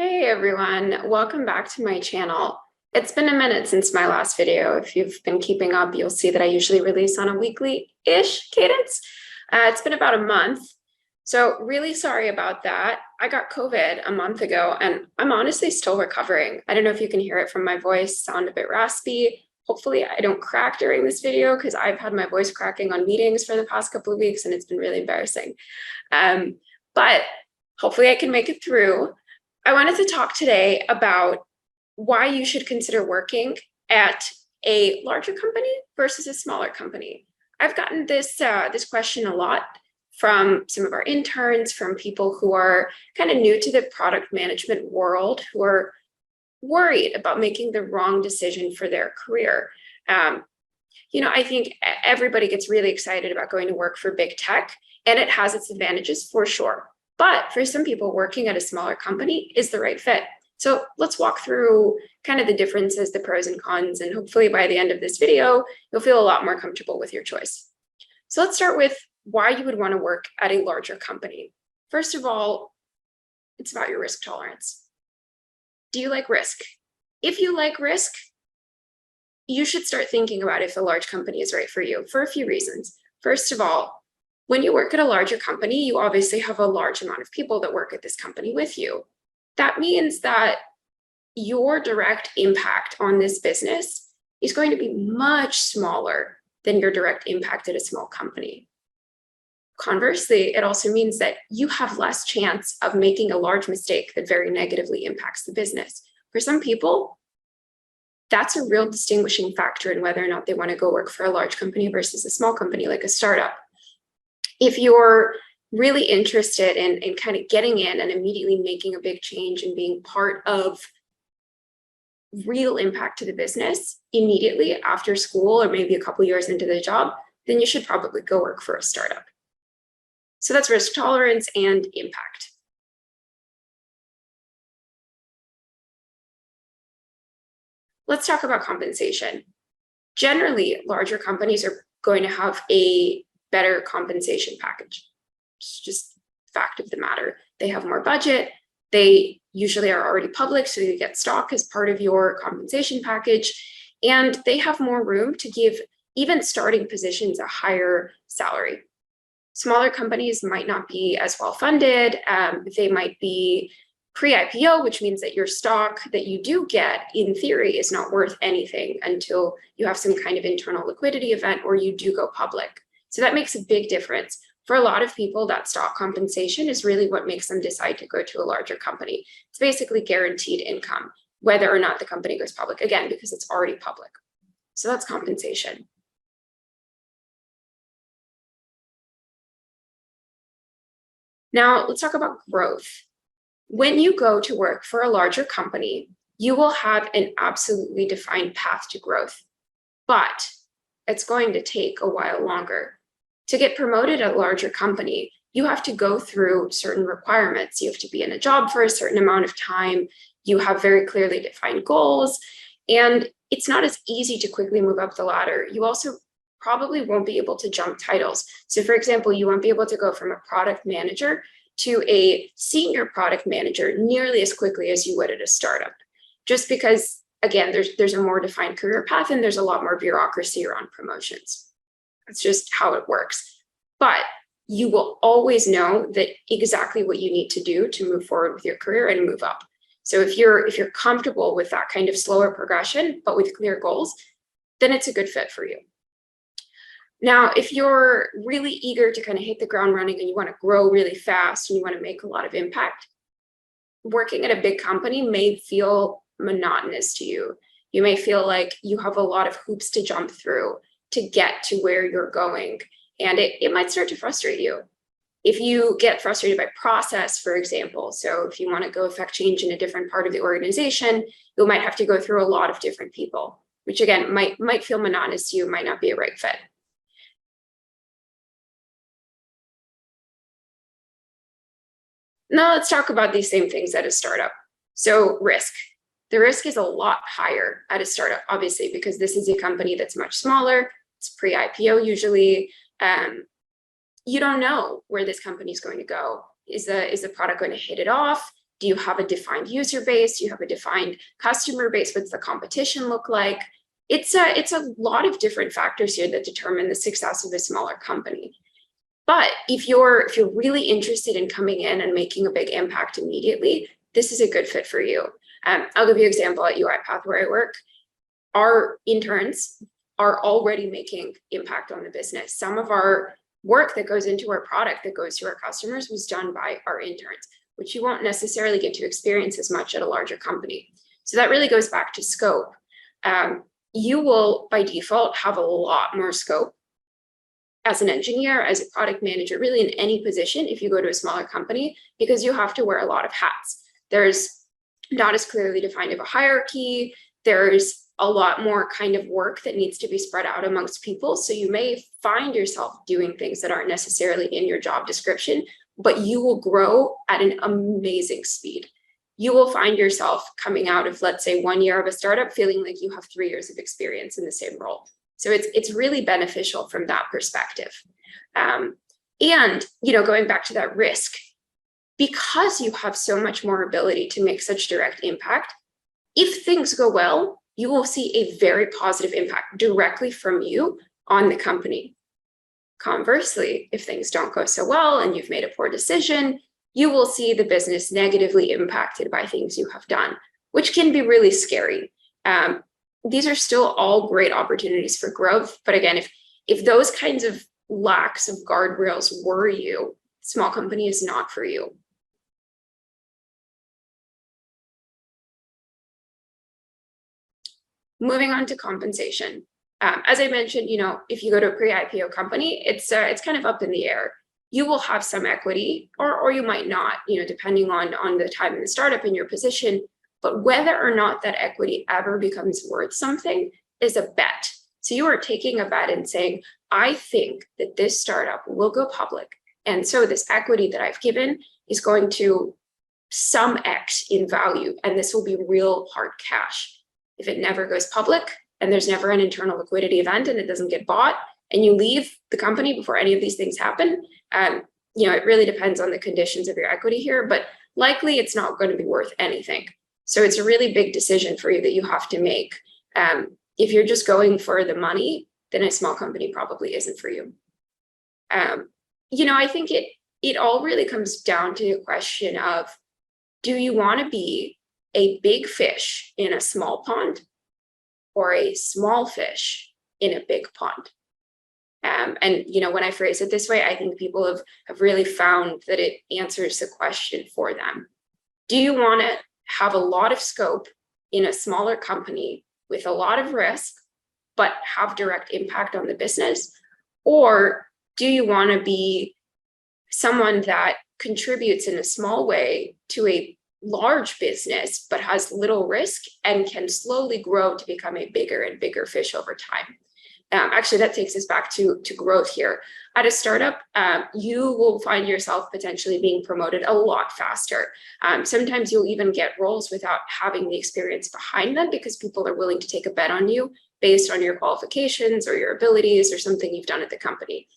Hey everyone, welcome back to my channel. It's been a minute since my last video. If you've been keeping up, you'll see that I usually release on a weekly-ish cadence. It's been about a month, so really sorry about that. I got COVID a month ago and I'm honestly still recovering. I don't know if you can hear it from my voice, sound a bit raspy. Hopefully I don't crack during this video because I've had my voice cracking on meetings for the past couple of weeks and it's been really embarrassing. But hopefully I can make it through. I wanted to talk today about why you should consider working at a larger company versus a smaller company. I've gotten this question a lot from some of our interns, from people who are kind of new to the product management world, who are worried about making the wrong decision for their career. I think everybody gets really excited about going to work for big tech, and it has its advantages for sure. But for some people, working at a smaller company is the right fit. So let's walk through kind of the differences, the pros and cons, and hopefully by the end of this video, you'll feel a lot more comfortable with your choice. So let's start with why you would want to work at a larger company. First of all, it's about your risk tolerance. Do you like risk? If you like risk, you should start thinking about if a large company is right for you for a few reasons. First of all, when you work at a larger company, you obviously have a large amount of people that work at this company with you. That means that your direct impact on this business is going to be much smaller than your direct impact at a small company. Conversely, it also means that you have less chance of making a large mistake that very negatively impacts the business. For some people, that's a real distinguishing factor in whether or not they want to go work for a large company versus a small company like a startup. If you're really interested in kind of getting in and immediately making a big change and being part of real impact to the business immediately after school or maybe a couple years into the job, then you should probably go work for a startup. So that's risk tolerance and impact. Let's talk about compensation. Generally, larger companies are going to have a better compensation package. It's just fact of the matter. They have more budget. They usually are already public, so you get stock as part of your compensation package. And they have more room to give even starting positions a higher salary. Smaller companies might not be as well funded. They might be pre-IPO, which means that your stock that you do get, in theory, is not worth anything until you have some kind of internal liquidity event or you do go public. So that makes a big difference. For a lot of people, that stock compensation is really what makes them decide to go to a larger company. It's basically guaranteed income, whether or not the company goes public, again, because it's already public. So that's compensation. Now, let's talk about growth. When you go to work for a larger company, you will have an absolutely defined path to growth, but it's going to take a while longer. To get promoted at a larger company, you have to go through certain requirements. You have to be in a job for a certain amount of time. You have very clearly defined goals, and it's not as easy to quickly move up the ladder. You also probably won't be able to jump titles. So for example, you won't be able to go from a product manager to a senior product manager nearly as quickly as you would at a startup, just because, again, there's a more defined career path and there's a lot more bureaucracy around promotions. That's just how it works. But you will always know that exactly what you need to do to move forward with your career and move up. So if you're comfortable with that kind of slower progression, but with clear goals, then it's a good fit for you. Now, if you're really eager to kind of hit the ground running and you want to grow really fast and you want to make a lot of impact, working at a big company may feel monotonous to you. You may feel like you have a lot of hoops to jump through to get to where you're going, and it might start to frustrate you. If you get frustrated by process, for example, so if you want to go affect change in a different part of the organization, you might have to go through a lot of different people, which again might feel monotonous to you, might not be a right fit. Now let's talk about these same things at a startup. So risk. The risk is a lot higher at a startup, obviously, because this is a company that's much smaller. It's pre-IPO usually. You don't know where this company is going to go. Is the product going to hit it off? Do you have a defined user base? Do you have a defined customer base? What's the competition look like? It's a lot of different factors here that determine the success of a smaller company. But if you're really interested in coming in and making a big impact immediately, this is a good fit for you. I'll give you an example at UiPath where I work. Our interns are already making impact on the business. Some of our work that goes into our product that goes to our customers was done by our interns, which you won't necessarily get to experience as much at a larger company. So that really goes back to scope. You will, by default, have a lot more scope as an engineer, as a product manager, really in any position if you go to a smaller company, because you have to wear a lot of hats. There's not as clearly defined of a hierarchy. There's a lot more kind of work that needs to be spread out amongst people. So you may find yourself doing things that aren't necessarily in your job description, but you will grow at an amazing speed. You will find yourself coming out of, let's say, 1 year of a startup feeling like you have 3 years of experience in the same role. So it's really beneficial from that perspective. And, going back to that risk, because you have so much more ability to make such direct impact, if things go well, you will see a very positive impact directly from you on the company. Conversely, if things don't go so well and you've made a poor decision, you will see the business negatively impacted by things you have done, which can be really scary. These are still all great opportunities for growth. But again, if those kinds of lacks of guardrails worry you, small company is not for you. Moving on to compensation. As I mentioned, if you go to a pre-IPO company, it's kind of up in the air. You will have some equity, or you might not, depending on the time in the startup and your position. But whether or not that equity ever becomes worth something is a bet. So you are taking a bet and saying, I think that this startup will go public. And so this equity that I've given is going to some X in value, and this will be real hard cash. If it never goes public and there's never an internal liquidity event and it doesn't get bought and you leave the company before any of these things happen, it really depends on the conditions of your equity here, but likely it's not going to be worth anything. So it's a really big decision for you that you have to make. If you're just going for the money, then a small company probably isn't for you. I think it all really comes down to a question of, do you want to be a big fish in a small pond or a small fish in a big pond? When I phrase it this way, I think people have really found that it answers the question for them. Do you want to have a lot of scope in a smaller company with a lot of risk, but have direct impact on the business? Or do you want to be someone that contributes in a small way to a large business, but has little risk and can slowly grow to become a bigger and bigger fish over time? Actually, that takes us back to growth here. At a startup, you will find yourself potentially being promoted a lot faster. Sometimes you'll even get roles without having the experience behind them because people are willing to take a bet on you based on your qualifications or your abilities or something you've done at the company.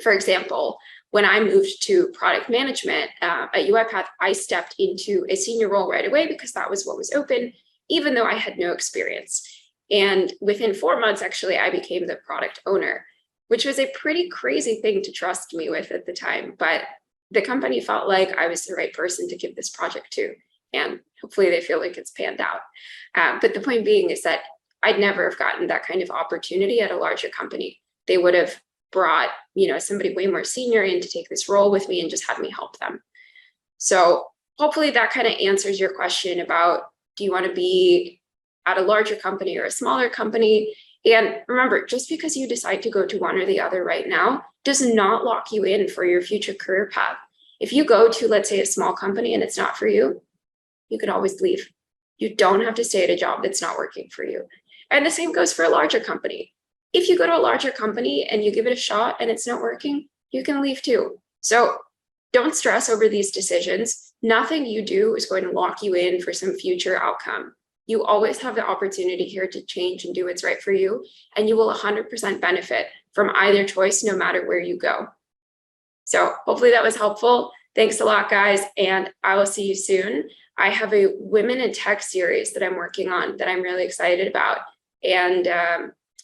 For example, when I moved to product management at UiPath, I stepped into a senior role right away because that was what was open, even though I had no experience. And within 4 months, actually, I became the product owner, which was a pretty crazy thing to trust me with at the time. But the company felt like I was the right person to give this project to. And hopefully they feel like it's panned out. But the point being is that I'd never have gotten that kind of opportunity at a larger company. They would have brought, somebody way more senior in to take this role with me and just had me help them. So hopefully that kind of answers your question about, do you want to be at a larger company or a smaller company? And remember, just because you decide to go to one or the other right now does not lock you in for your future career path. If you go to, let's say, a small company and it's not for you, you could always leave. You don't have to stay at a job that's not working for you. And the same goes for a larger company. If you go to a larger company and you give it a shot and it's not working, you can leave too. So don't stress over these decisions. Nothing you do is going to lock you in for some future outcome. You always have the opportunity here to change and do what's right for you, and you will 100% benefit from either choice no matter where you go. So hopefully that was helpful. Thanks a lot, guys, and I will see you soon. I have a Women in Tech series that I'm working on that I'm really excited about, and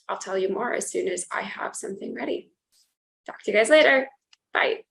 I'll tell you more as soon as I have something ready. Talk to you guys later. Bye.